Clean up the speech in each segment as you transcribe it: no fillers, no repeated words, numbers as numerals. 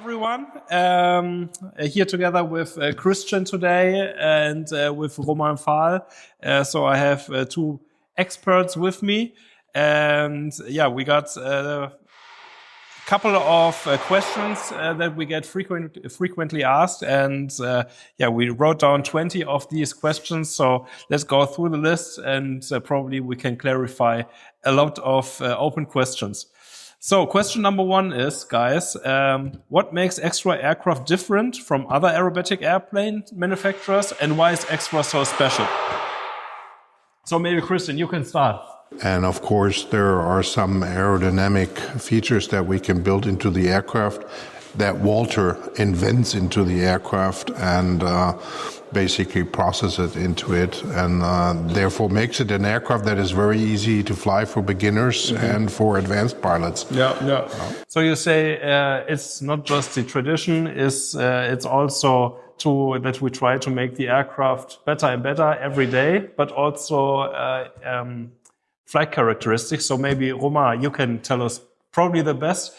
everyone. Here together with Christian today and with Romain Fhal. So I have two experts with me. And yeah, we got a couple of questions that we get frequently asked. And yeah, we wrote down 20 of these questions. So let's go through the list and probably we can clarify a lot of open questions. So question number one is, guys, what makes Extra aircraft different from other aerobatic airplane manufacturers and why is Extra so special? So maybe Christian, you can start. And of course, there are some aerodynamic features that we can build into the aircraft that Walter invents into the aircraft and basically process it into it, and therefore makes it an aircraft that is very easy to fly for beginners and for advanced pilots. Yeah. So you say it's not just the tradition; it's also that we try to make the aircraft better and better every day, but also flight characteristics. So maybe Romain, you can tell us probably the best.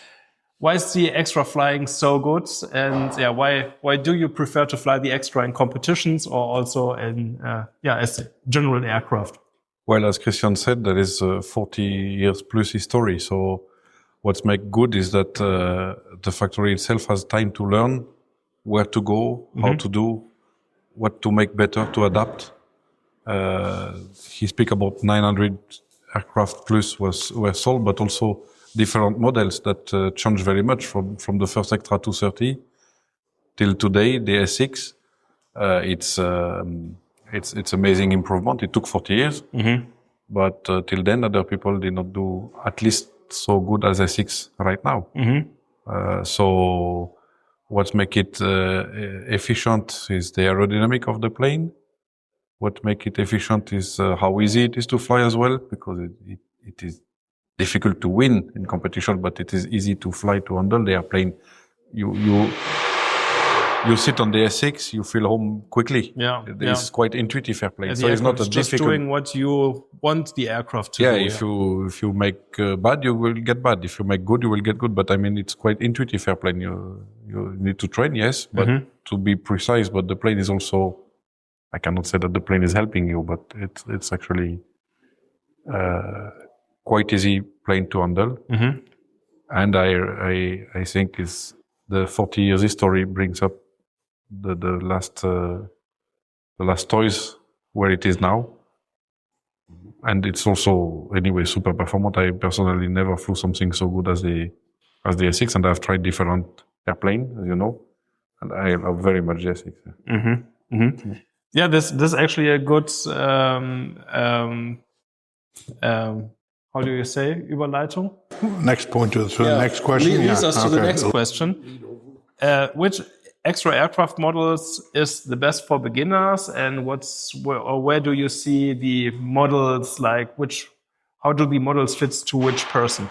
Why is the Extra flying so good? And yeah, why do you prefer to fly the Extra in competitions or also in as a general aircraft? Well, as Christian said, there is 40 years plus history. So what's make good is that the factory itself has time to learn where to go, how to do, what to make better, to adapt. He speak about 900 aircraft plus were sold, but also different models that change very much from the first Extra 230 till today, the S6. It's amazing improvement. It took 40 years, but till then other people did not do at least so good as S6 right now. So what make it efficient is the aerodynamic of the plane. What make it efficient is how easy it is to fly as well, because it is difficult to win in competition, but it is easy to fly, to handle the airplane. You sit on the S6, you feel home quickly. It's quite intuitive airplane. So it's not a just difficult. Doing what you want the aircraft to do. If you make bad, you will get bad. If you make good, you will get good. But I mean, it's quite intuitive airplane. You need to train, yes, but to be precise. But the plane is also, I cannot say that the plane is helping you, but it's actually quite easy plane to handle. And I think is the 40 years history brings up the last toys where it is now. And it's also anyway super performant. I personally never flew something so good as the S6, and I've tried different airplane, as you know, and I love very much the S6. Yeah, this is actually a good how do you say Überleitung? Next point to the next question. Leads us to the next question. Which Extra aircraft models is the best for beginners, and where do you see the models, like how do the models fit to which person?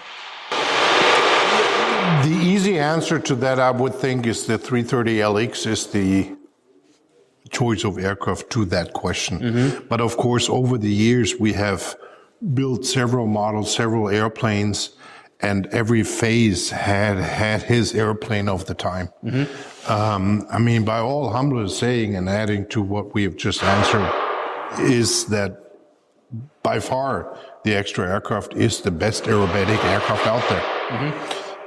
The easy answer to that, I would think, is the 330LX is the choice of aircraft to that question. But of course, over the years, we have built several models, several airplanes, and every phase had his airplane of the time. I mean, by all humble saying and adding to what we have just answered, is that by far the Extra aircraft is the best aerobatic aircraft out there.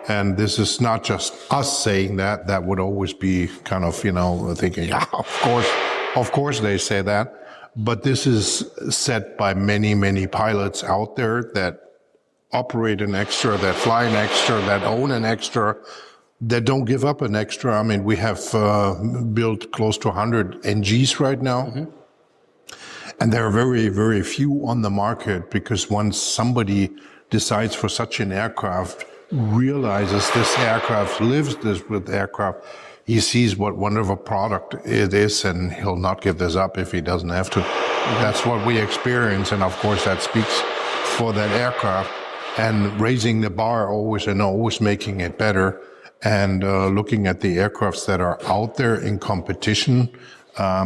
And this is not just us saying that. That would always be kind of, thinking, yeah, of course they say that. But this is said by many, many pilots out there that operate an Extra, that fly an Extra, that own an Extra, that don't give up an Extra. I mean, we have built close to 100 NGs right now. And there are very, very few on the market, because once somebody decides for such an aircraft, realizes this aircraft, lives this with aircraft, he sees what wonderful product it is, and he'll not give this up if he doesn't have to. That's what we experience, and of course that speaks for that aircraft. And raising the bar always making it better, and looking at the aircrafts that are out there in competition.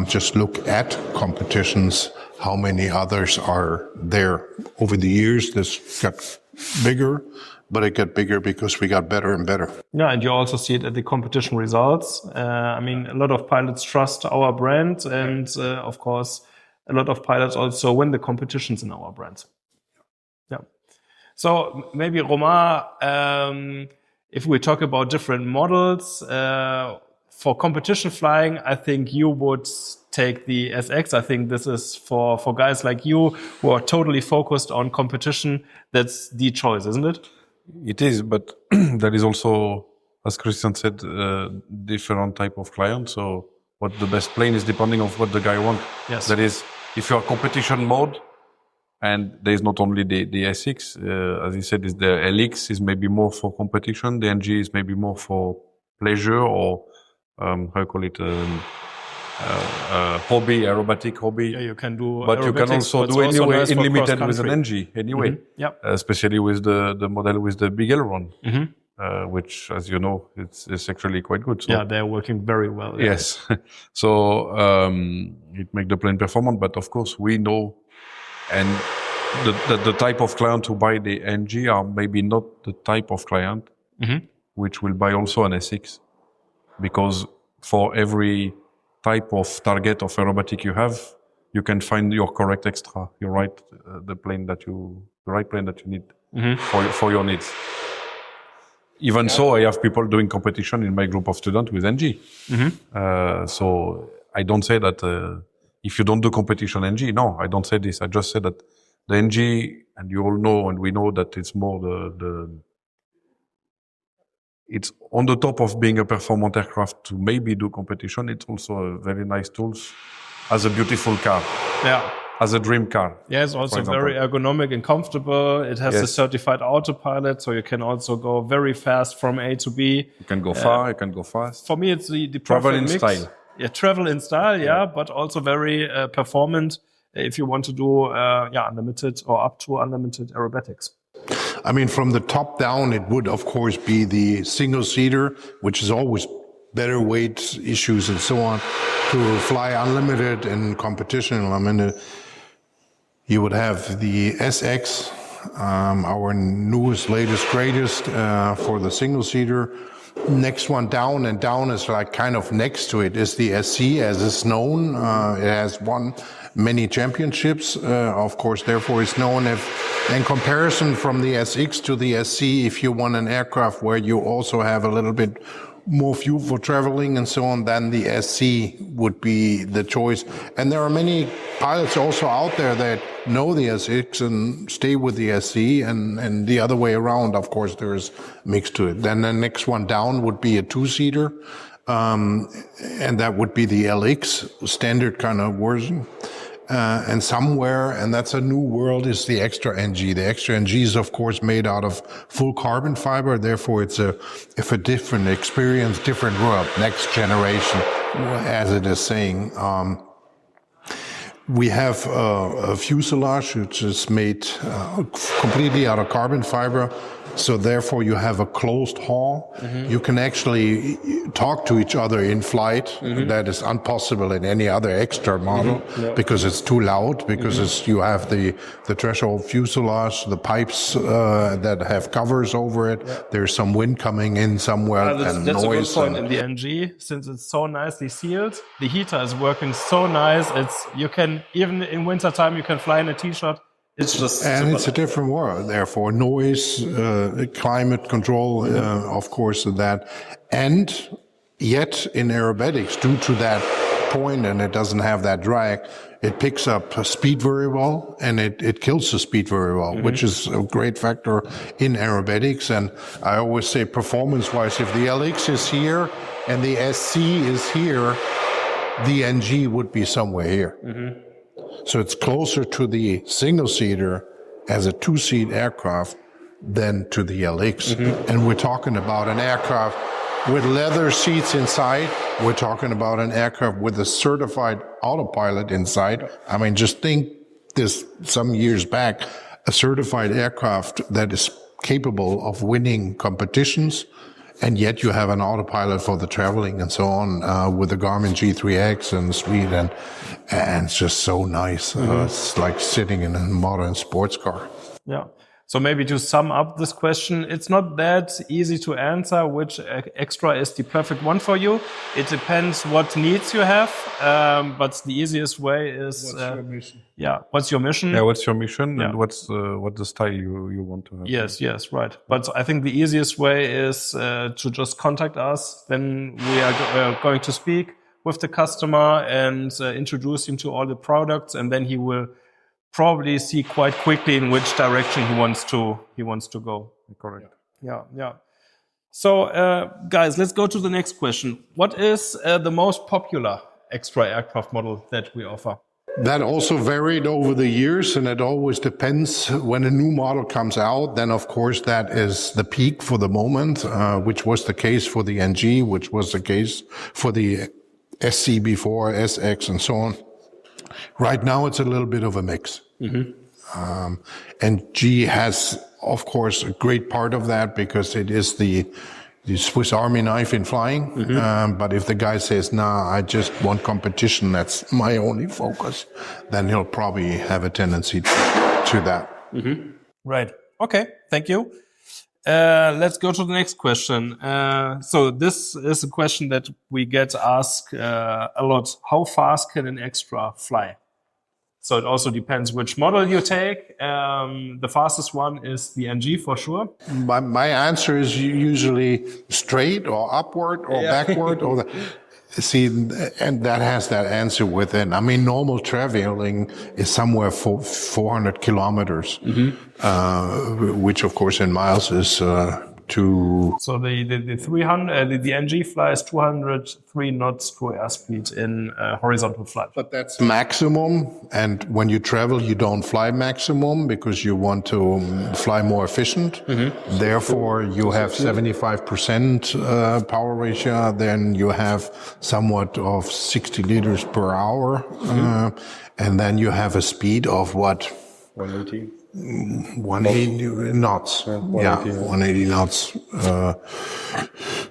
Just look at competitions, how many others are there. Over the years, this got bigger, but it got bigger because we got better and better. Yeah, and you also see it at the competition results. I mean, a lot of pilots trust our brand, and of course, a lot of pilots also win the competitions in our brand. Yeah. So maybe Romain, if we talk about different models for competition flying, I think you would take the SX. I think this is for guys like you who are totally focused on competition. That's the choice, isn't it? It is, but there is also, as Christian said, different type of client. So what the best plane is depending on what the guy wants. Yes. That is, if you're competition mode, and there is not only the SX, as he said, is the LX is maybe more for competition. The NG is maybe more for pleasure or, how you call it, hobby, aerobatic hobby. Yeah, you can do but you can also do anyway nice unlimited with an NG anyway. Yeah. Especially with the model with the big aileron, which, as you know, it's actually quite good. So, yeah, they're working very well. Yeah. Yes. So it makes the plane performant, but of course we know, and the type of client who buy the NG are maybe not the type of client which will buy also an SX, because for every type of target of aerobatic you have, you can find your correct extra, your right, the right plane that you need for your needs. Even so, I have people doing competition in my group of students with NG. So I don't say that if you don't do competition NG, no, I don't say this. I just say that the NG, and you all know, and we know that it's more it's on the top of being a performant aircraft to maybe do competition. It's also a very nice tool as a beautiful car. Yeah. As a dream car. Yeah, it's also very ergonomic and comfortable. It has a certified autopilot, so you can also go very fast from A to B. You can go far, you can go fast. For me, it's the travel in mix. Style. Yeah, travel in style, yeah, but also very performant if you want to do unlimited or up to unlimited aerobatics. I mean, from the top down, it would, of course, be the single-seater, which is always better weight issues and so on, to fly unlimited in competition. I mean, you would have the SX, our newest, latest, greatest for the single-seater. Next one down, and down is like kind of next to it, is the SC, as is known. It has won many championships, of course, therefore it's known. If in comparison from the SX to the SC, if you want an aircraft where you also have a little bit more fuel for traveling and so on, then the SC would be the choice. And there are many pilots also out there that know the SX and stay with the SC, and the other way around, of course, there's mix to it. Then the next one down would be a two-seater, and that would be the LX, standard kind of version. And somewhere, and that's a new world, is the extra NG. The extra NG is, of course, made out of full carbon fiber. Therefore, it's a different experience, different world, next generation, as it is saying. We have a fuselage which is made completely out of carbon fiber. So therefore you have a closed hall. You can actually talk to each other in flight. That is impossible in any other extra model because it's too loud, because you have the threshold fuselage, the pipes that have covers over it. There's some wind coming in somewhere and that's noise. That's a good point in the NG, since it's so nicely sealed. The heater is working so nice. You can, even in wintertime, you can fly in a t-shirt. It's just it's a different world, therefore noise, climate control, of course, that. And yet in aerobatics, due to that point, and it doesn't have that drag, it picks up speed very well, and it kills the speed very well, which is a great factor in aerobatics. And I always say, performance-wise, if the LX is here and the SC is here, the NG would be somewhere here. So it's closer to the single-seater as a two-seat aircraft than to the LX. And we're talking about an aircraft with leather seats inside. We're talking about an aircraft with a certified autopilot inside. I mean, just think this some years back, a certified aircraft that is capable of winning competitions, and yet you have an autopilot for the traveling and so on, with the Garmin G3X and Suite, and it's just so nice. It's like sitting in a modern sports car. Yeah. So maybe to sum up this question, it's not that easy to answer which extra is the perfect one for you. It depends what needs you have, but the easiest way is... What's your mission? Yeah, what's your mission? Yeah, what's your mission Yeah. and what's the style you want to have? Yes, right. But I think the easiest way is to just contact us. Then we are going to speak with the customer and introduce him to all the products, and then he will probably see quite quickly in which direction he wants to go. Correct. Yeah. So, guys, let's go to the next question. What is the most popular extra aircraft model that we offer? That also varied over the years, and it always depends. When a new model comes out, then of course that is the peak for the moment, which was the case for the NG, which was the case for the SC before, SX, and so on. Right now, it's a little bit of a mix. And G has, of course, a great part of that because it is the Swiss Army knife in flying. But if the guy says, nah, I just want competition, that's my only focus, then he'll probably have a tendency to that. Right. Okay. Thank you. Let's go to the next question. So this is a question that we get asked a lot. How fast can an extra fly? So it also depends which model you take. The fastest one is the NG for sure. My answer is usually straight or upward or backward or see, and that has that answer within. I mean, normal traveling is somewhere for 400 kilometers, which of course in miles is So the 300 the NG flies 203 knots to airspeed in horizontal flight. But that's maximum. And when you travel, you don't fly maximum because you want to fly more efficient. Therefore, you have 75% power ratio. Then you have somewhat of 60 liters per hour. And then you have a speed of what? 180. 180 knots. 180 knots.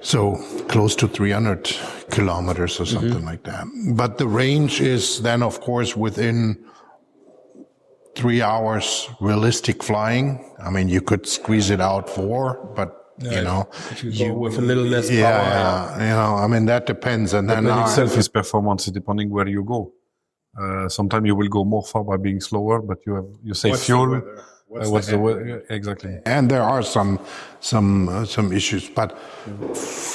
So close to 300 kilometers or something like that. But the range is then, of course, within 3 hours realistic flying. I mean, you could squeeze it out 4, but you know, if you go with a little less power. You know, I mean, that depends. And then itself is performance depending where you go. Sometimes you will go more far by being slower, but you save fuel. What's the weather? Exactly. And there are some issues, but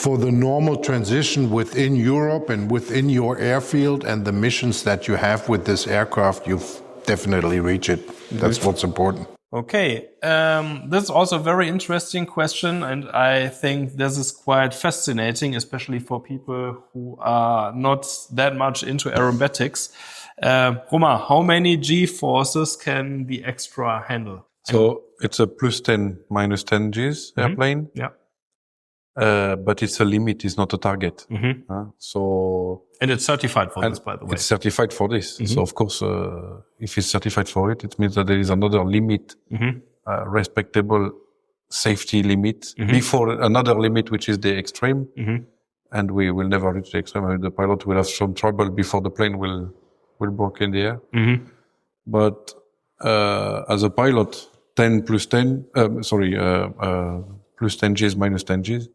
for the normal transition within Europe and within your airfield and the missions that you have with this aircraft, you've definitely reached it. That's what's important. Okay, this is also a very interesting question, and I think this is quite fascinating, especially for people who are not that much into aerobatics. Romain, how many G-forces can the extra handle? So it's a +10, -10 Gs airplane. Yeah. But it's a limit, it's not a target. And it's certified for this, by the way. It's certified for this. So of course, if it's certified for it, it means that there is another limit, respectable safety limit before another limit, which is the extreme. And we will never reach the extreme. I mean, the pilot will have some trouble before the plane will break in the air. But as a pilot, 10 plus 10, plus 10 Gs, -10 Gs,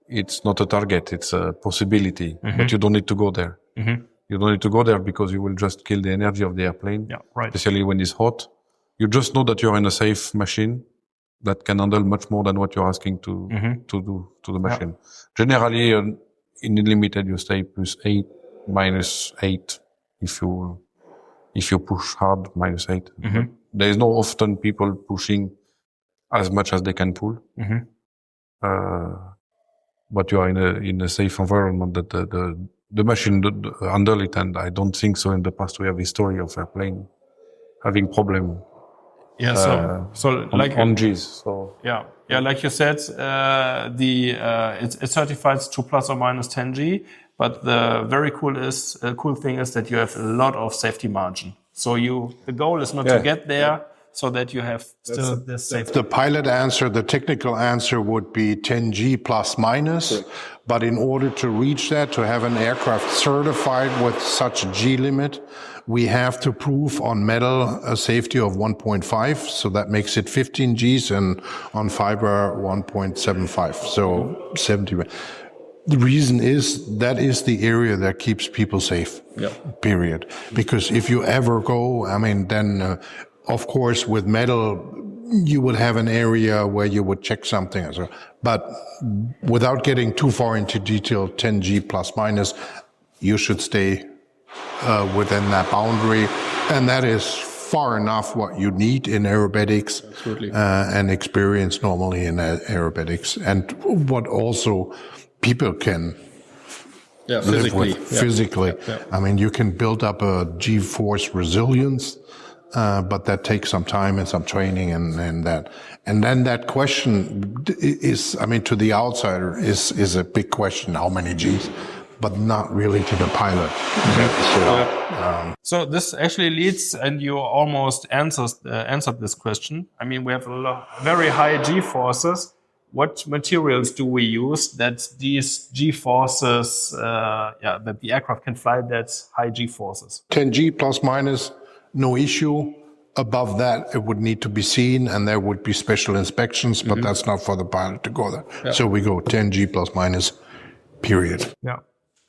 it's not a target, it's a possibility. But you don't need to go there. You don't need to go there because you will just kill the energy of the airplane, especially when it's hot. You just know that you're in a safe machine that can handle much more than what you're asking to do to the machine. Generally, in limited, you stay +8, -8. If you push hard, -8. There is no often people pushing as much as they can pull. But you are in a safe environment that the machine handle it, and I don't think so. In the past, we have a history of airplane having problem. Yeah, so like on Gs. So like you said, it's certified to ±10 G. But the very cool thing is that you have a lot of safety margin. So the goal is not to get there, so that you have still this safety? The pilot answer, the technical answer would be 10G plus minus. But in order to reach that, to have an aircraft certified with such a G limit, we have to prove on metal a safety of 1.5. So that makes it 15 Gs, and on fiber 1.75. So 70. The reason is that is the area that keeps people safe, period. Because if you ever go, I mean, then, of course, with metal, you would have an area where you would check something. But without getting too far into detail, 10G plus minus, you should stay within that boundary. And that is far enough what you need in aerobatics. Absolutely. And experience normally in aerobatics. And what also people can live with physically. I mean, you can build up a G-force resilience, but that takes some time and some training and that. And then that question is, I mean, to the outsider is a big question, how many Gs, but not really to the pilot. So this actually leads, and you almost answered this question. I mean, we have very high G-forces. What materials do we use that these G-forces, that the aircraft can fly that high G-forces? 10G plus minus, no issue. Above that, it would need to be seen, and there would be special inspections, but that's not for the pilot to go there. Yeah. So we go 10G plus minus, period. Yeah.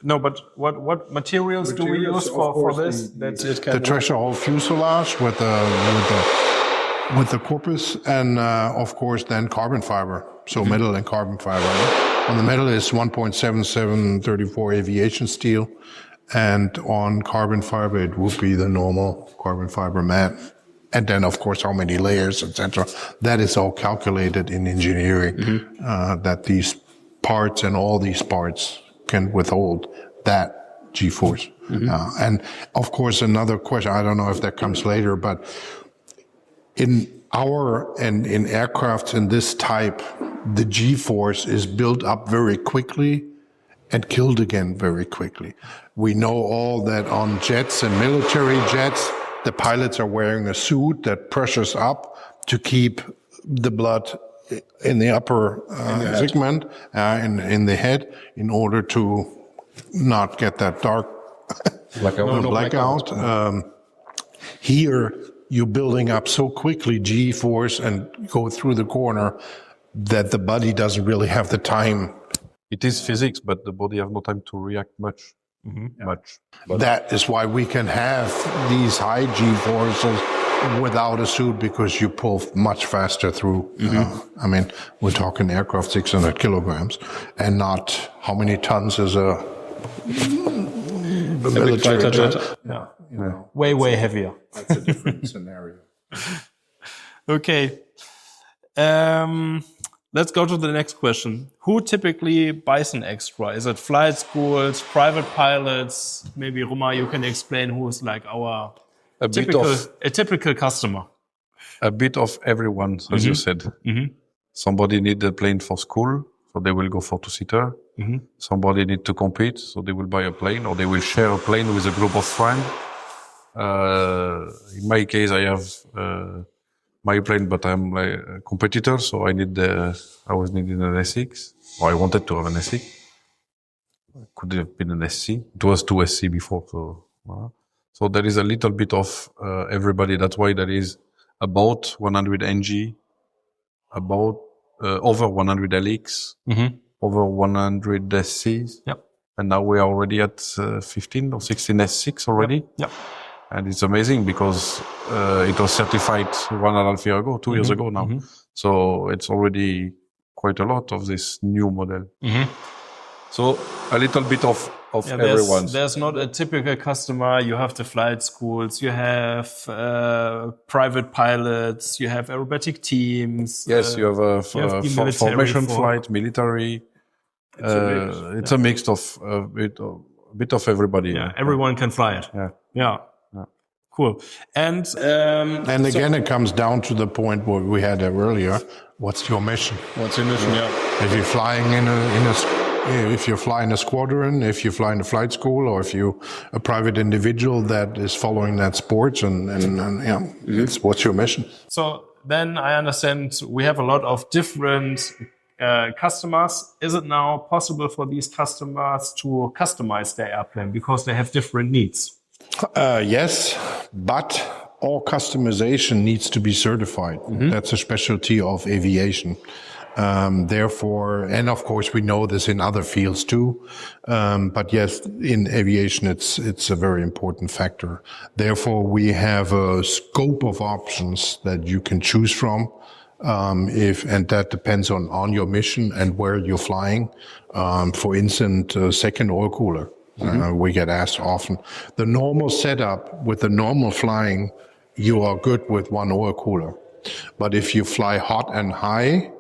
No, but what materials do we use for this? The threshold fuselage with the corpus, and of course then carbon fiber. So metal and carbon fiber. On the metal is 1.7734 aviation steel, and on carbon fiber it would be the normal carbon fiber mat. And then of course how many layers, etc. That is all calculated in engineering, that these parts and all these parts can withhold that G-force. And of course another question, I don't know if that comes later, but in aircraft in this type, the G-force is built up very quickly and killed again very quickly. We know all that on jets and military jets, the pilots are wearing a suit that pressures up to keep the blood in the upper segment, in the head, in order to not get that dark blackout. Here, you're building up so quickly G-force and go through the corner that the body doesn't really have the time. It is physics, but the body has no time to react much. But that is why we can have these high G-forces without a suit, because you pull much faster through. I mean, we're talking aircraft 600 kilograms, and not how many tons is a military jet. Way heavier. That's a different scenario. Okay. Let's go to the next question. Who typically buys an extra? Is it flight schools, private pilots? Maybe Romain, you can explain who is like our typical customer. A bit of everyone, as you said. Somebody need a plane for school, so they will go for two-seater. Somebody need to compete, so they will buy a plane, or they will share a plane with a group of friends. In my case, I have my plane, but I'm like a competitor, so I was needing an S6, or I wanted to have an S6. Could have been an SC. It was 2 SC before, so there is a little bit of everybody. That's why there is about 100 NG, about over 100 LX, over 100 SCs. And now we are already at 15 or 16 S6 already. And it's amazing because it was certified 1.5 years ago, 2 years ago now. So it's already quite a lot of this new model. So a little bit of everyone. There's not a typical customer. You have the flight schools, you have private pilots, you have aerobatic teams. Yes, you have a formation flight, military. It's a mix of a bit of everybody. Everyone can fly it. Cool. And again, it comes down to the point where we had earlier. What's your mission? What's your mission? If you're flying in a if you're flying a squadron, if you're flying a flight school, or if you're a private individual that is following that sport, and yeah, it's what's your mission. So then I understand we have a lot of different customers. Is it now possible for these customers to customize their airplane because they have different needs? Yes, but all customization needs to be certified. That's a specialty of aviation. Therefore, and of course we know this in other fields too, but yes, in aviation it's a very important factor. Therefore, we have a scope of options that you can choose from, and that depends on your mission and where you're flying. For instance, second oil cooler. We get asked often. The normal setup with the normal flying, you are good with one oil cooler. But if you fly hot and high,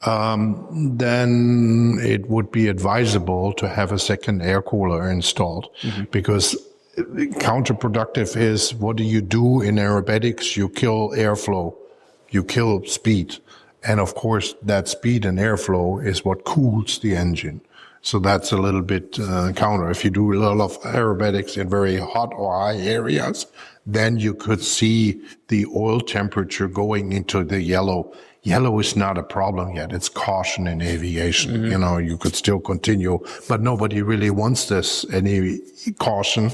then it would be advisable to have a second air cooler installed, because counterproductive is, what do you do in aerobatics? You kill airflow, you kill speed. And of course, that speed and airflow is what cools the engine. So that's a little bit counter. If you do a lot of aerobatics in very hot or high areas, then you could see the oil temperature going into the yellow. Yellow is not a problem yet. It's caution in aviation. You know, you could still continue, but nobody really wants this, any caution.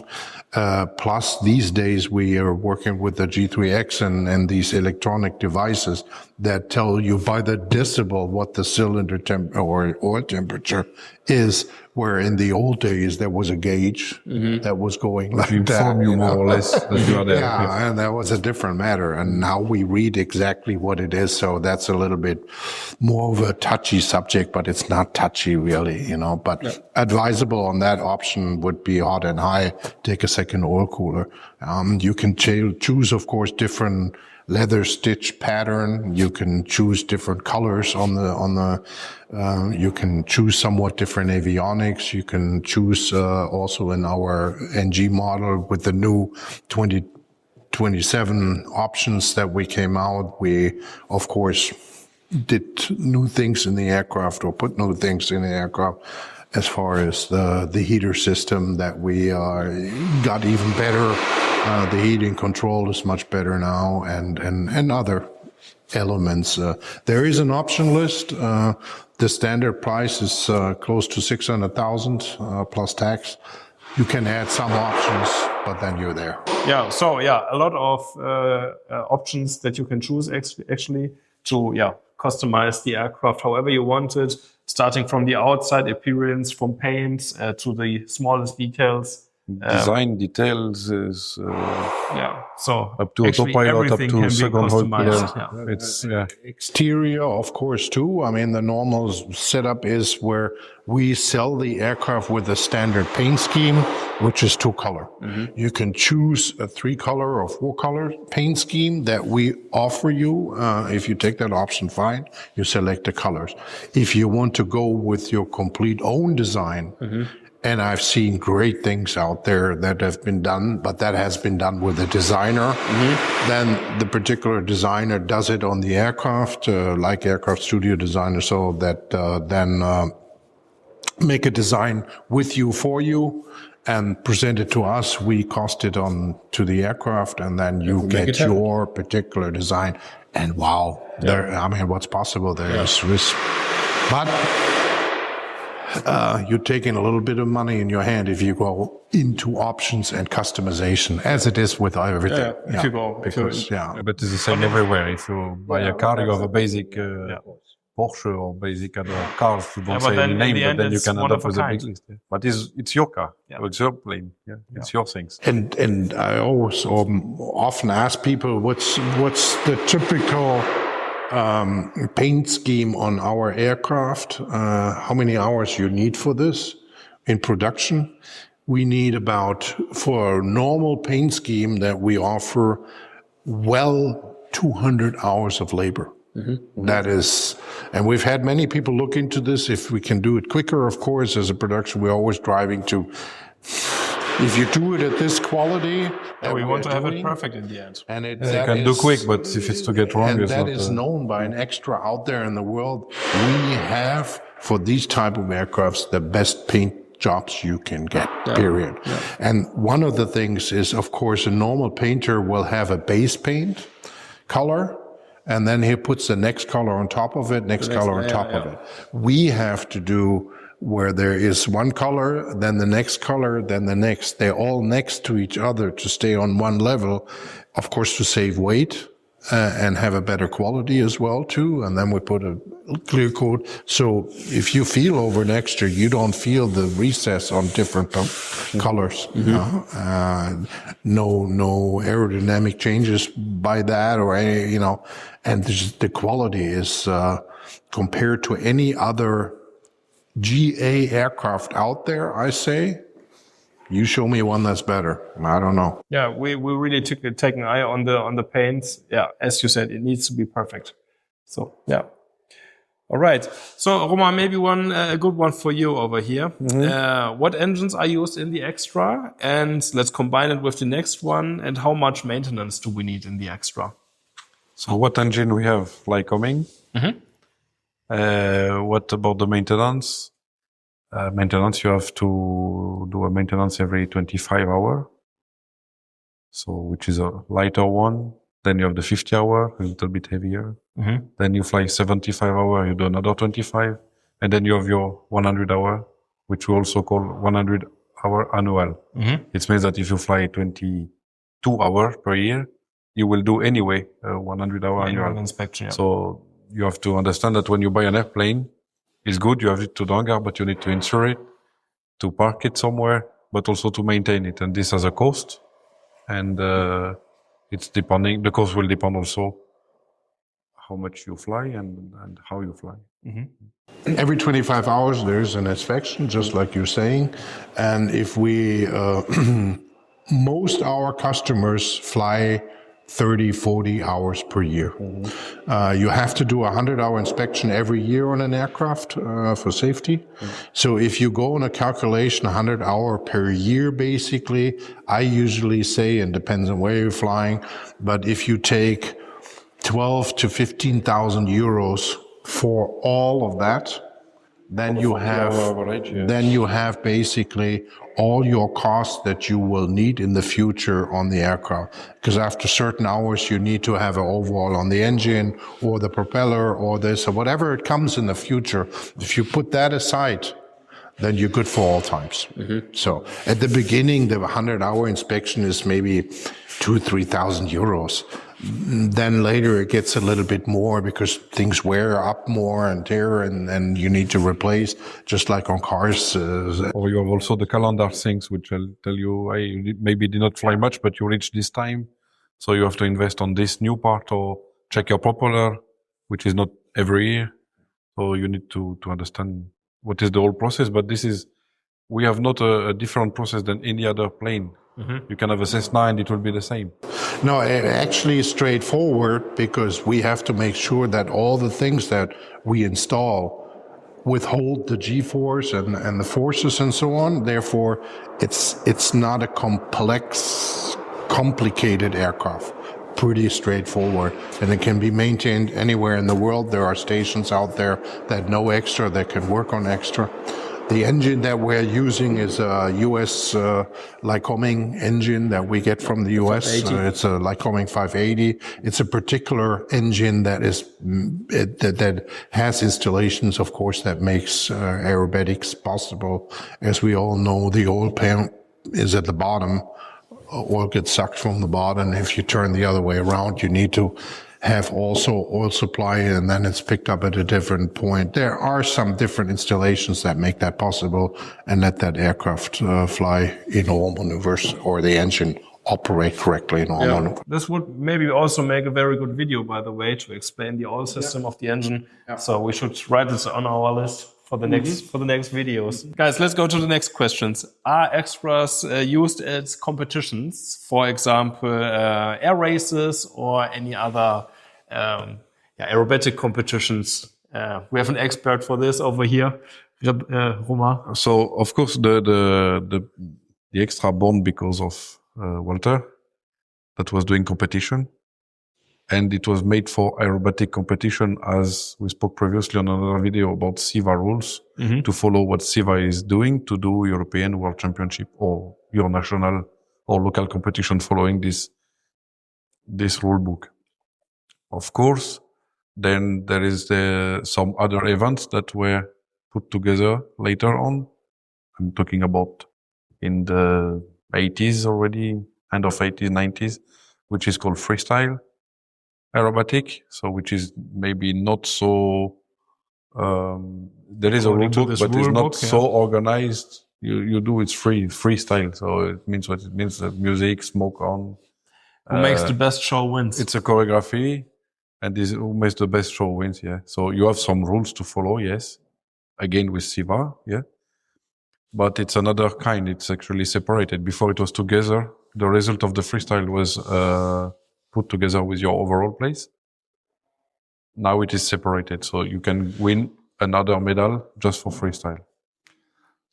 Plus, these days we are working with the G3X and these electronic devices that tell you by the decibel what the cylinder temp or oil temperature is, where in the old days there was a gauge that was going like that. Inform you more or less that you are there. Yeah, and that was a different matter. And now we read exactly what it is. So that's a little bit more of a touchy subject, but it's not touchy really, you know. But advisable on that option would be hot and high. Take a second oil cooler. You can choose, of course, different leather stitch pattern. You can choose different colors on the you can choose somewhat different avionics. You can choose also in our NG model with the new 2027 options that we came out. We, of course, did new things in the aircraft, or put new things in the aircraft, as far as the heater system that we got even better. The heating control is much better now, and other elements. There is an option list. The standard price is close to 600,000 plus tax. You can add some options, but then you're there. Yeah, so a lot of options that you can choose actually to customize the aircraft however you want it, starting from the outside appearance, from paint to the smallest details. Design details is so up to autopilot, up to second customized. It's exterior, of course, too. I mean, the normal setup is where we sell the aircraft with a standard paint scheme, which is 2-color. You can choose a 3-color or 4-color paint scheme that we offer you. If you take that option, fine. You select the colors. If you want to go with your complete own design, and I've seen great things out there that have been done, but that has been done with a designer. Then the particular designer does it on the aircraft, like aircraft studio designer, so that then make a design with you, for you, and present it to us. We cost it on to the aircraft, and then you get your particular design. And wow, I mean, what's possible there is risk. But you're taking a little bit of money in your hand if you go into options and customization, as it is with everything. If you go, but it's the same everywhere. If you buy a car, you have a basic Porsche or basic other cars. You don't say any name, but then you can end up with a big list. But it's your car. It's your plane. It's your things. And I always often ask people, what's the typical paint scheme on our aircraft, how many hours you need for this in production. We need about, for a normal paint scheme that we offer, 200 hours of labor. That is, and we've had many people look into this. If we can do it quicker, of course, as a production, we're always driving to, if you do it at this quality, we want to have it perfect in the end. And you can do quick, but if it's to get wrong, and that is known by an extra out there in the world. We have for these type of aircrafts the best paint jobs you can get, period. Yeah. And one of the things is, of course, a normal painter will have a base paint color, and then he puts the next color on top of it, next color on top of it. We have to do where there is one color, then the next color, then the next. They're all next to each other to stay on one level, of course, to save weight and have a better quality as well, too. And then we put a clear coat. So if you feel over an extra, you don't feel the recess on different colors. Mm-hmm. No aerodynamic changes by that or any, you know, and the quality is, compared to any other GA aircraft out there, I say, you show me one that's better. I don't know. Yeah, we really take an eye on the paints. Yeah, as you said, it needs to be perfect. So yeah. All right. So Romain, maybe a good one for you over here. Mm-hmm. What engines are used in the Extra? And let's combine it with the next one. And how much maintenance do we need in the Extra? So what engine we have? Lycoming. Mm-hmm. What about the maintenance? Maintenance, you have to do a maintenance every 25 hours. So, which is a lighter one. Then you have the 50 hour, a little bit heavier. Mm-hmm. Then you fly 75 hours, you do another 25. And then you have your 100 hour, which we also call 100 hour annual. Mm-hmm. It means that if you fly 22 hours per year, you will do anyway 100 hour annual inspection. Yeah. So you have to understand that when you buy an airplane, it's good, you have it to the hangar, but you need to insure it, to park it somewhere, but also to maintain it. And this has a cost. And it's depending, the cost will depend also how much you fly and how you fly. Mm-hmm. Every 25 hours, there's an inspection, just like you're saying. And if we, most our customers fly 30, 40 hours per year. Mm-hmm. You have to do a 100-hour inspection every year on an aircraft for safety. Mm-hmm. So if you go on a calculation 100 hour per year, basically, I usually say, and depends on where you're flying, but if you take 12 to 15,000 euros for all of that, then you have basically all your costs that you will need in the future on the aircraft. Because after certain hours, you need to have an overhaul on the engine or the propeller or this or whatever it comes in the future. If you put that aside, then you're good for all times. Mm-hmm. So at the beginning, the 100-hour inspection is maybe 2,000-3,000 euros. Then later it gets a little bit more because things wear up more and tear and you need to replace, just like on cars. Or you have also the calendar things, which I'll tell you, I maybe did not fly much, but you reach this time. So you have to invest on this new part or check your propeller, which is not every year. So you need to understand what is the whole process. But we have not a different process than any other plane. Mm-hmm. You can have a Cessna and it will be the same. No, actually straightforward, because we have to make sure that all the things that we install withhold the G-force and the forces and so on. Therefore, it's not a complicated aircraft. Pretty straightforward, and it can be maintained anywhere in the world. There are stations out there that know extra, that can work on extra. The engine that we're using is a US Lycoming engine that we get from the US. It's a Lycoming 580. It's a particular engine that has installations, of course, that makes aerobatics possible. As we all know, the oil pan is at the bottom. Oil gets sucked from the bottom. If you turn the other way around, you need to have also oil supply, and then it's picked up at a different point. There are some different installations that make that possible and let that aircraft fly in all maneuvers, or the engine operate correctly in all maneuvers. This would maybe also make a very good video, by the way, to explain the oil system of the engine. Yeah. So we should write this on our list for the next videos. Guys, let's go to the next questions. Are extras used as competitions, for example, air races or any other aerobatic competitions? We have an expert for this over here, Romain. So of course the extra born because of Walter, that was doing competition. and it was made for aerobatic competition, as we spoke previously on another video about 𝐶IVA rules, to follow what 𝐶IVA is doing to do European World Championship or your national or local competition following this rule book. Of course, then there is some other events that were put together later on. I'm talking about in the 80s already, end of 80s, 90s, which is called freestyle aerobatic. So, which is maybe not so, there is a rule book, but it's not so organized. You do it freestyle. So it means what it means, that music, smoke on. Who makes the best show wins. It's a choreography, and this who makes the best show wins, yeah. So you have some rules to follow, yes. Again with 𝐶IVA, yeah. But it's another kind, it's actually separated. Before it was together, the result of the freestyle was put together with your overall place. Now it is separated, so you can win another medal just for freestyle.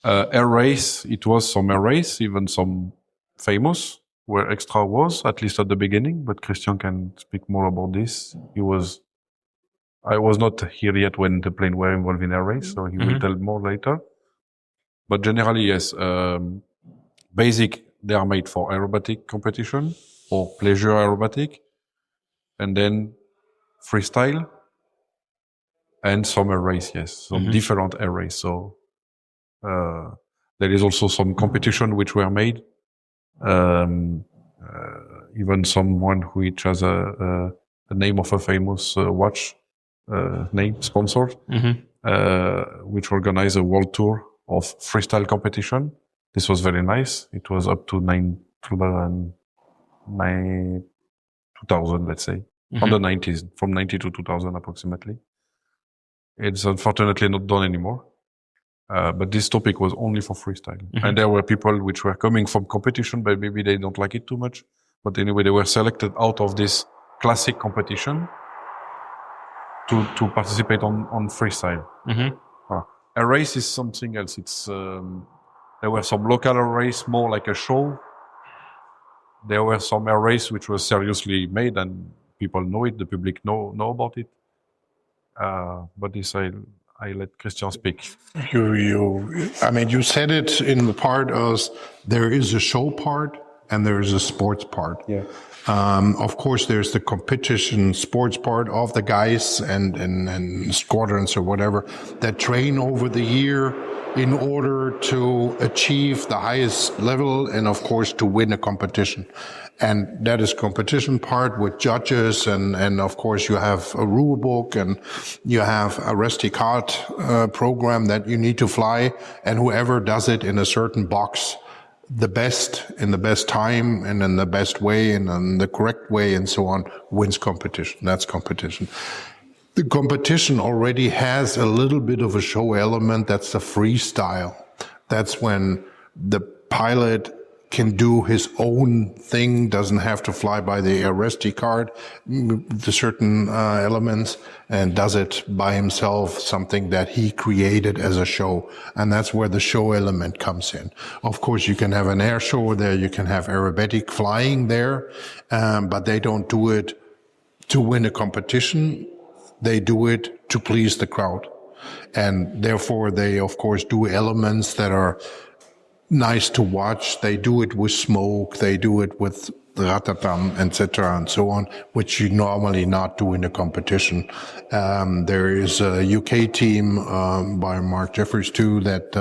Air race, it was some air race, even some famous, where extra was, at least at the beginning, but Christian can speak more about this. I was not here yet when the plane were involved in air race, so he will tell more later. But generally, yes, basic, they are made for aerobatic competition or pleasure aerobatic, and then freestyle and some air race, yes, some different air race. So there is also some competition which were made. Even someone which has a name of a famous watch name sponsor, which organized a world tour of freestyle competition. This was very nice. It was up to 2000, let's say, on the 90s, from 90 to 2000 approximately. It's unfortunately not done anymore. But this topic was only for freestyle. And there were people which were coming from competition, but maybe they don't like it too much. But anyway, they were selected out of this classic competition to participate on freestyle. A race is something else. It's there were some local air race, more like a show. There were some air race which was seriously made, and people know it. The public know about it. But this I let Christian speak. You said it in the part as there is a show part and there is a sports part. Yeah. Of course, there's the competition sports part of the guys and squadrons or whatever that train over the year in order to achieve the highest level and, of course, to win a competition. And that is competition part with judges and of course you have a rule book and you have a rusty card program that you need to fly, and whoever does it in a certain box the best in the best time and in the best way and in the correct way and so on wins competition. That's competition. The competition already has a little bit of a show element. That's the freestyle. That's when the pilot can do his own thing, doesn't have to fly by the arrestee card, the certain elements, and does it by himself, something that he created as a show. And that's where the show element comes in. Of course, you can have an air show there, you can have aerobatic flying there, but they don't do it to win a competition. They do it to please the crowd. And therefore, they, of course, do elements that are nice to watch. They do it with smoke. They do it with ratatam, etc., and so on, which you normally not do in a competition. There is a UK team by Mark Jeffries too that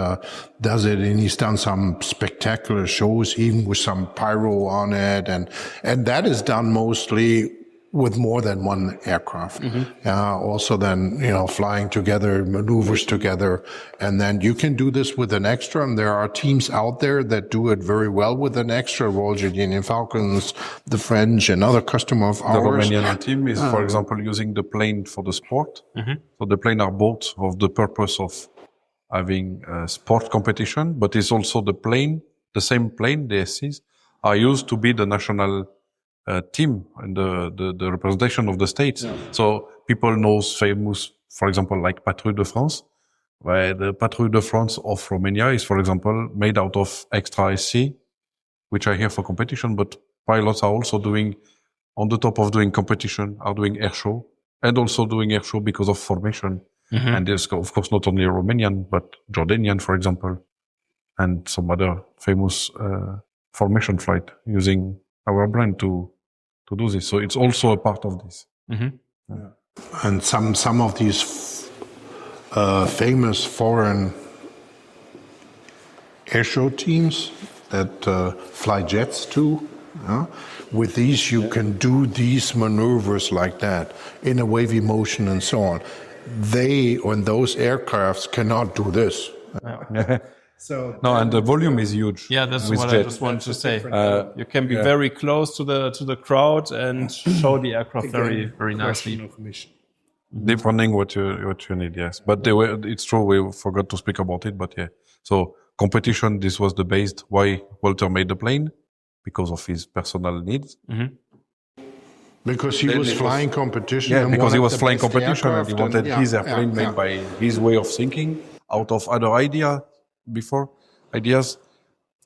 does it, and he's done some spectacular shows, even with some pyro on it, and that is done mostly with more than one aircraft. Also then, flying together, maneuvers together. And then you can do this with an extra. And there are teams out there that do it very well with an extra. Royal Jordanian Falcons, the French, another customer of ours. The Romanian team is, for example, using the plane for the sport. So the plane are bought of the purpose of having a sport competition, but it's also the same plane, the SCs, are used to be the national team and the representation of the states. So people know famous, for example, like Patrouille de France, where the Patrouille de France of Romania is, for example, made out of extra SC, which are here for competition, but pilots are also doing on the top of doing competition, are doing air show, and also doing air show because of formation. And there's, of course, not only Romanian, but Jordanian, for example, and some other famous formation flight using our brand to do this. So it's also a part of this. And some of these famous foreign airshow teams that fly jets too, with these you can do these maneuvers like that in a wavy motion and so on. They, on those aircrafts, cannot do this. So No, and the volume is huge. yeah, that's with what I jet. just wanted to say. You can be very close to the crowd and show the aircraft very nicely. Depending what you need, yes. But it's true, we forgot to speak about it, but yeah. So competition, this was the base why Walter made the plane, because of his personal needs. Because he was flying competition. Yeah, and because he wanted was the flying best competition and he aircraft wanted his airplane made by his way of thinking, out of other ideas.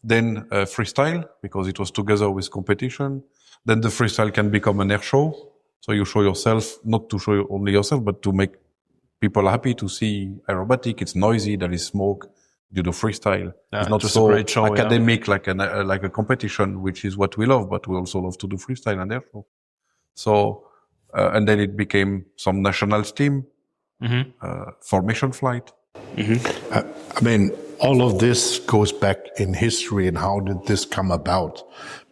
Then freestyle, because it was together with competition. Then the freestyle can become an air show. So you show yourself, not to show only yourself, but to make people happy to see aerobatic. It's noisy, there is smoke. You do freestyle. It's not just so a great show, academic like a competition, which is what we love, but we also love to do freestyle and air show. So, and then it became some national team, formation flight. I mean, all of this goes back in history and how did this come about?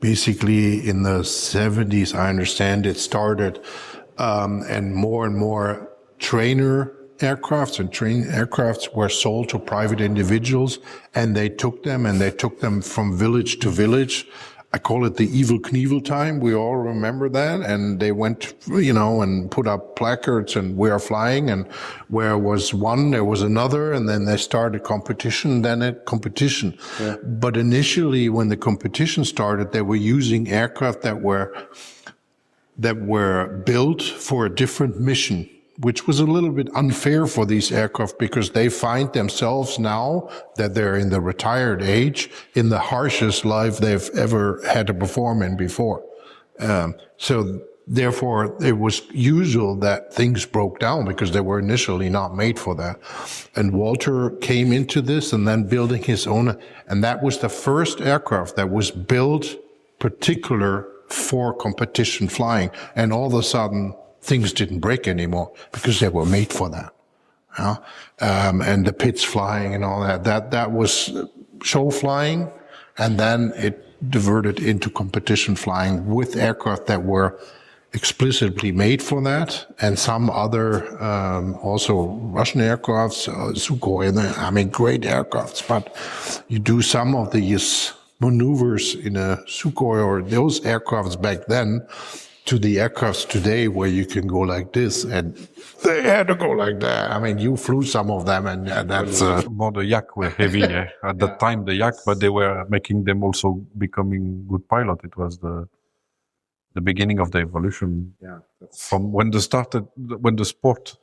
Basically, in the 70s, I understand it started, and more trainer aircrafts and training aircrafts were sold to private individuals, and they took them from village to village. I call it the Evel Knievel time. We all remember that. And they went, and put up placards and we are flying. And where was one, there was another. And then they started competition, competition. Yeah. But initially, when the competition started, they were using aircraft that were built for a different mission, which was a little bit unfair for these aircraft because they find themselves now that they're in the retired age in the harshest life they've ever had to perform in before. So therefore it was usual that things broke down because they were initially not made for that. And Walter came into this and then building his own, and that was the first aircraft that was built particular for competition flying. And all of a sudden, things didn't break anymore because they were made for that. And the pits flying and all that was show flying. And then it diverted into competition flying with aircraft that were explicitly made for that. And some other, also Russian aircrafts, Sukhoi, great aircrafts, but you do some of these maneuvers in a Sukhoi or those aircrafts back then to the aircrafts today where you can go like this and they had to go like that. You flew some of them and that's... More the yak were heavy at that time, the yak, but they were making them also becoming good pilot. It was the beginning of the evolution. Yeah. From when the sport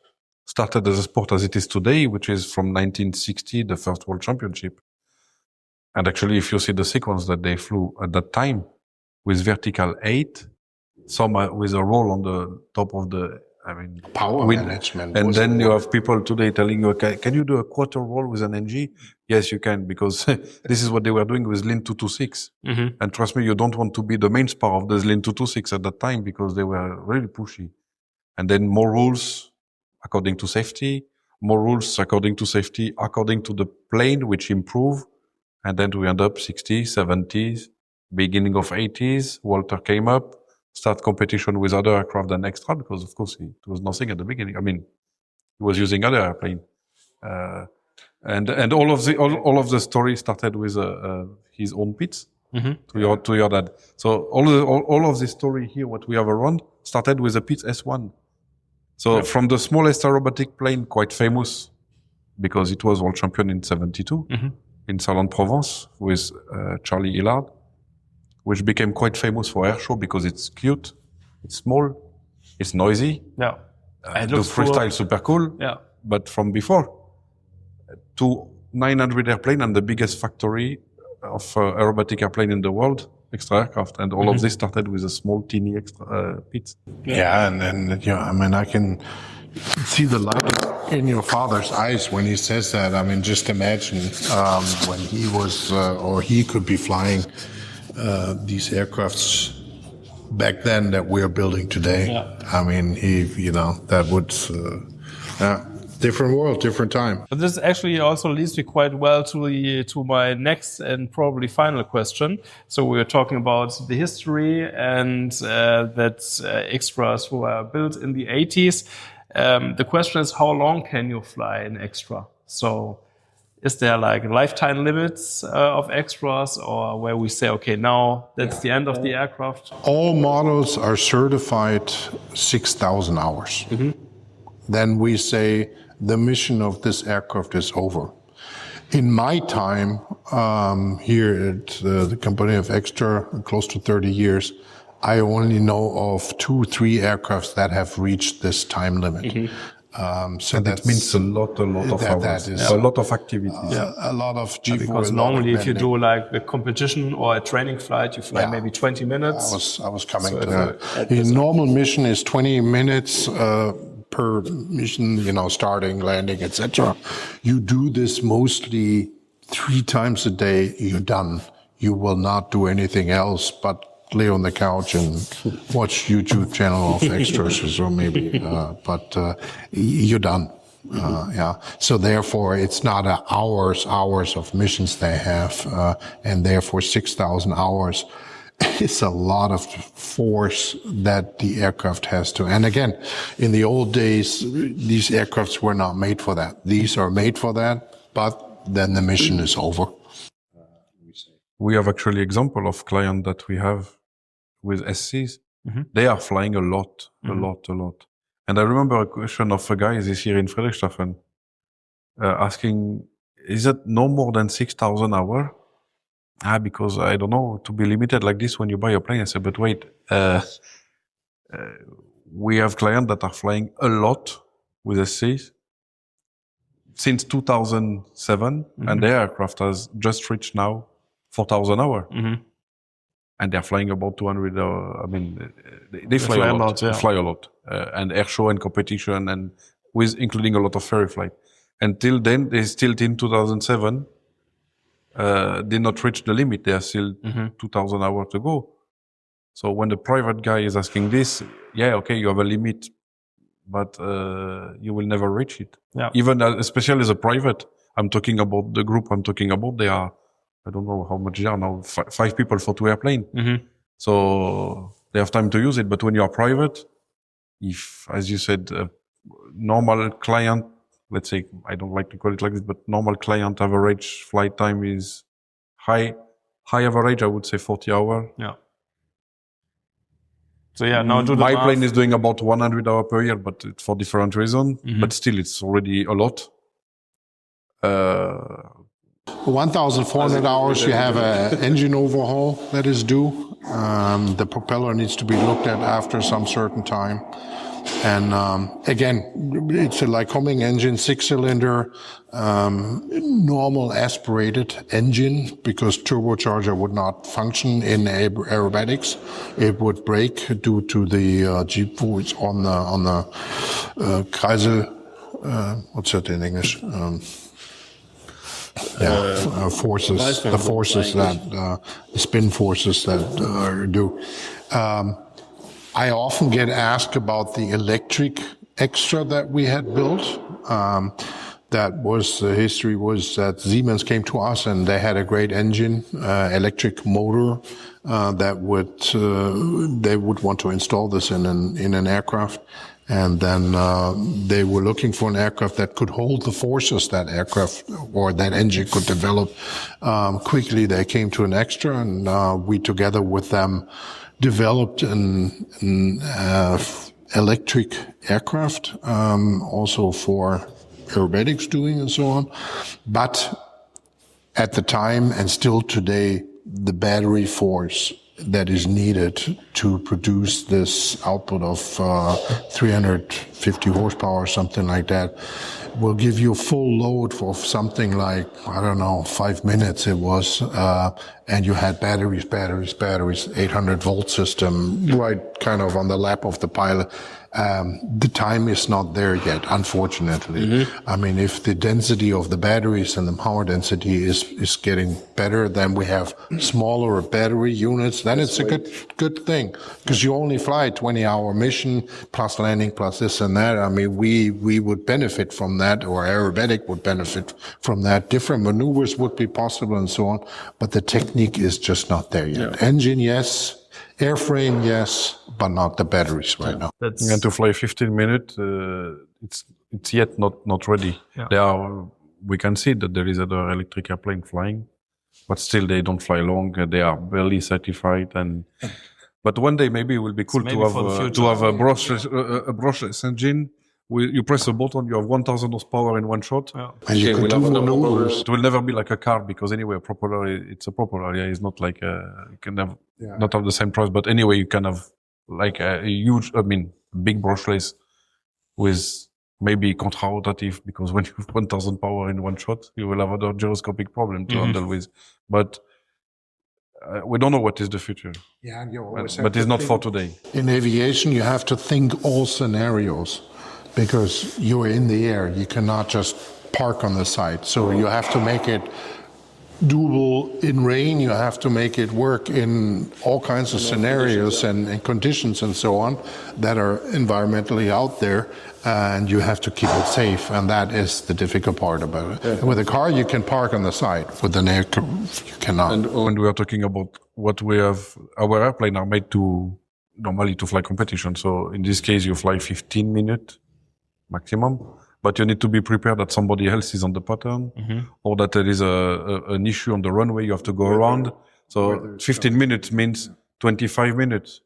started as a sport as it is today, which is from 1960, the first World Championship. And actually, if you see the sequence that they flew at that time with vertical 8, some with a roll on the top of the, power management. And then you have people today telling you, okay, can you do a quarter roll with an NG? Yes, you can, because this is what they were doing with Lin 226. And trust me, you don't want to be the main spar of the Lin 226 at that time because they were really pushy. And then more rules according to safety, according to the plane, which improve. And then we end up 60s, 70s, beginning of 80s. Walter came up, start competition with other aircraft than extra, because of course it was nothing at the beginning. He was using other airplane. And all of the story started with his own pits to your dad. So all of this story here, what we have around, started with a pits S1. So from the smallest aerobatic plane, quite famous, because it was world champion in 72 in Salon-Provence with Charlie Hillard, which became quite famous for air show because it's cute, it's small, it's noisy. Yeah, the freestyle cool. Super cool. Yeah, but from before, to 900 airplane and the biggest factory of aerobatic airplane in the world, extra aircraft, and all of this started with a small, teeny extra pit. Yeah, and then, I mean, I can see the light in your father's eyes when he says that. I mean, just imagine when he was, or he could be flying these aircrafts back then that we're building today. Yeah. I mean, that would, different world, different time. But this actually also leads me quite well to my next and probably final question. So we were talking about the history and that extras who were built in the 80s. The question is, how long can you fly an extra? So is there like lifetime limits of extras, or where we say, okay, now that's the end of the aircraft? All models are certified 6,000 hours. Then we say the mission of this aircraft is over. In my time here at the company of Extra, close to 30 years, I only know of 2-3 aircrafts that have reached this time limit. So And that means a lot of hours, that is, a lot of activities. a lot of G4. Because normally if you do like a competition or a training flight, you fly maybe 20 minutes. I was coming So to that. The normal mission is 20 minutes per mission, starting, landing, etc. You do this mostly 3 times a day, you're done. You will not do anything else but lay on the couch and watch YouTube channel of extras or maybe, but you're done. So therefore it's not hours of missions they have, and therefore 6,000 hours is a lot of force that the aircraft has to. And again, in the old days, these aircrafts were not made for that. These are made for that, but then the mission is over. We have actually example of client that we have with SCs. They are flying a lot. And I remember a question of a guy this year in Friedrichshafen asking, is it no more than 6,000 hours? Because I don't know, to be limited like this when you buy a plane. I said, but wait, we have clients that are flying a lot with SCs since 2007, and their aircraft has just reached now 4,000 hours. And they're flying about 200, they fly a lot. They fly a lot. And air show and competition, and with including a lot of ferry flight. Until then, they still in 2007, did not reach the limit. They are still 2,000 hours to go. So when the private guy is asking this, okay, you have a limit, but you will never reach it. Even especially as a private, I'm talking about the group I'm talking about, they are, I don't know how much they are now, 5 people for 2 airplanes. So they have time to use it. But when you are private, if, as you said, a normal client, let's say, I don't like to call it like this, but normal client average flight time is high average, I would say 40 hours. So now do the My math. plane is doing about 100 hours per year, but it's for different reasons. But still, it's already a lot. 1,400 hours, you have an engine overhaul that is due. The propeller needs to be looked at after some certain time. And again, it's a Lycoming engine, 6-cylinder, normal aspirated engine, because turbocharger would not function in aerobatics. It would break due to the G-force on the Kreisel, what's that in English? Forces, the forces that, the spin forces that do. I often get asked about the electric extra that we had built. That was, the history was that Siemens came to us and they had a great engine, electric motor, that they would want to install this in an aircraft. And then they were looking for an aircraft that could hold the forces that aircraft or that engine could develop. Quickly they came to an extra, and we together with them developed an electric aircraft, also for aerobatics doing and so on. But at the time and still today, the battery force that is needed to produce this output of 350 horsepower or something like that will give you full load for something like, I don't know, 5 minutes it was, and you had batteries, 800-volt system, right kind of on the lap of the pilot. The time is not there yet, unfortunately. I mean, if the density of the batteries and the power density is getting better, then we have smaller battery units, then it's a good thing, because you only fly 20-hour mission plus landing plus this and that. I mean, we would benefit from that, or aerobatic would benefit from that. Different maneuvers would be possible and so on, but the technique is just not there yet. Yeah. Engine, yes. Airframe, yes, but not the batteries right now. And to fly 15 minutes, it's yet not ready. Yeah. We can see that there is other electric airplane flying, but still they don't fly long. They are barely certified. But one day maybe it will be cool to have a brushless engine. You press a button, you have 1,000 horsepower in one shot. Yeah. And you can do maneuvers. It will never be like a car, because anyway, it's a propeller. Yeah, it's not like you can have not have the same price, but anyway, you can have like a huge, big brushless with maybe contra-rotative, because when you have 1,000 power in one shot, you will have other gyroscopic problem to handle with. But we don't know what is the future. Yeah, but it's not for today. In aviation, you have to think all scenarios, because you're in the air. You cannot just park on the side. So you have to make it doable in rain. You have to make it work in all kinds of scenarios and conditions and so on that are environmentally out there. And you have to keep it safe. And that is the difficult part about it. Yeah. With a car, you can park on the side. With an aircraft, you cannot. And when we are talking about what we have, our airplane are made normally to fly competition. So in this case, you fly 15 minutes maximum, but you need to be prepared that somebody else is on the pattern, or that there is an issue on the runway you have to go around. So 15 minutes means 25 minutes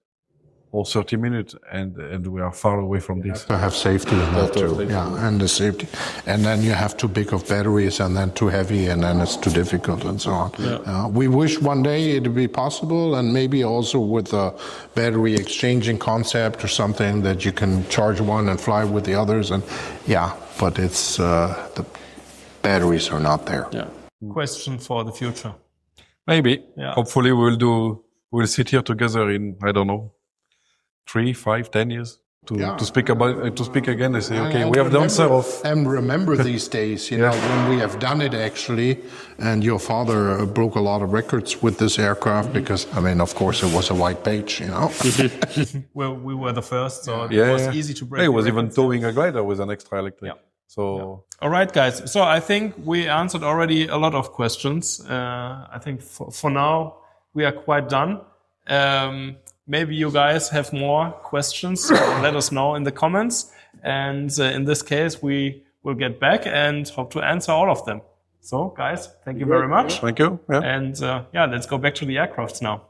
or 30 minutes, and we are far away from this. You have to have safety in that too. Yeah, and the safety. And then you have too big of batteries, and then too heavy, and then it's too difficult, and so on. Yeah. We wish one day it would be possible, and maybe also with a battery exchanging concept or something, that you can charge one and fly with the others. And but it's the batteries are not there. Yeah. Question for the future. Maybe. Yeah. Hopefully we'll sit here together in, I don't know, 3, 5, 10 years to speak again and say, okay, we have the answer of. And remember these days, you know, when we have done it actually, and your father broke a lot of records with this aircraft, because, of course it was a white page, you know. Well, we were the first, so it was easy to break. He was even towing a glider with an extra electric. Yeah. So. All right, guys. So I think we answered already a lot of questions. I think for now we are quite done. Maybe you guys have more questions, so let us know in the comments. And in this case, we will get back and hope to answer all of them. So, guys, thank you very much. Thank you. Yeah. And let's go back to the aircrafts now.